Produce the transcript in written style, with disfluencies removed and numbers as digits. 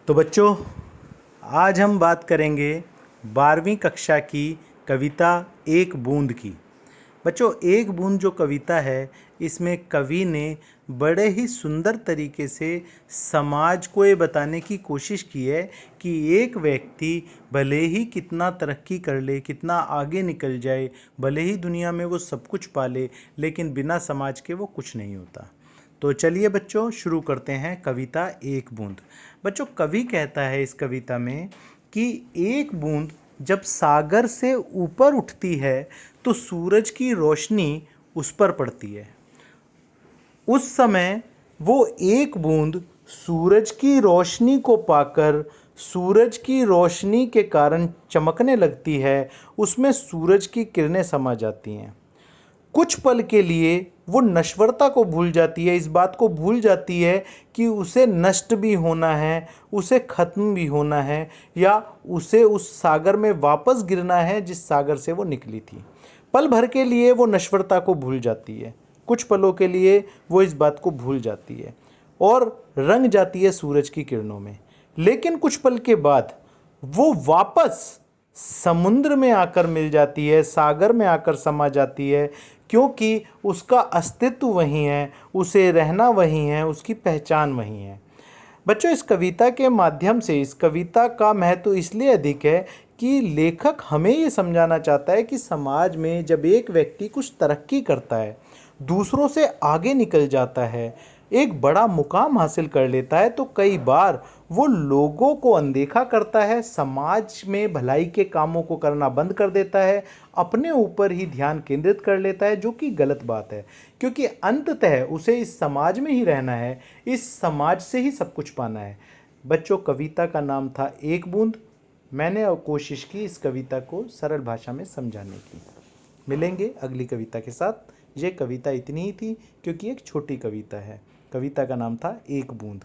तो बच्चों, आज हम बात करेंगे 12वीं कक्षा की कविता एक बूंद की। बच्चों, एक बूंद जो कविता है, इसमें कवि ने बड़े ही सुंदर तरीके से समाज को ये बताने की कोशिश की है कि एक व्यक्ति भले ही कितना तरक्की कर ले, कितना आगे निकल जाए, भले ही दुनिया में वो सब कुछ पा ले, लेकिन बिना समाज के वो कुछ नहीं होता। तो चलिए बच्चों, शुरू करते हैं कविता एक बूंद। बच्चों, कवि कहता है इस कविता में कि एक बूंद जब सागर से ऊपर उठती है तो सूरज की रोशनी उस पर पड़ती है। उस समय वो एक बूंद सूरज की रोशनी को पाकर, सूरज की रोशनी के कारण चमकने लगती है, उसमें सूरज की किरणें समा जाती हैं। कुछ पल के लिए वो नश्वरता को भूल जाती है, इस बात को भूल जाती है कि उसे नष्ट भी होना है, उसे ख़त्म भी होना है, या उसे उस सागर में वापस गिरना है जिस सागर से वो निकली थी। पल भर के लिए वो नश्वरता को भूल जाती है, कुछ पलों के लिए वो इस बात को भूल जाती है और रंग जाती है सूरज की किरणों में। लेकिन कुछ पल के बाद वो वापस समुद्र में आकर मिल जाती है, सागर में आकर समा जाती है, क्योंकि उसका अस्तित्व वहीं है, उसे रहना वहीं है, उसकी पहचान वहीं है। बच्चों, इस कविता के माध्यम से इस कविता का महत्व इसलिए अधिक है कि लेखक हमें ये समझाना चाहता है कि समाज में जब एक व्यक्ति कुछ तरक्की करता है, दूसरों से आगे निकल जाता है, एक बड़ा मुकाम हासिल कर लेता है, तो कई बार वो लोगों को अनदेखा करता है, समाज में भलाई के कामों को करना बंद कर देता है, अपने ऊपर ही ध्यान केंद्रित कर लेता है, जो कि गलत बात है, क्योंकि अंततः उसे इस समाज में ही रहना है, इस समाज से ही सब कुछ पाना है। बच्चों, कविता का नाम था एक बूंद। मैंने कोशिश की इस कविता को सरल भाषा में समझाने की। मिलेंगे अगली कविता के साथ। ये कविता इतनी ही थी क्योंकि एक छोटी कविता है। कविता का नाम था एक बूंद।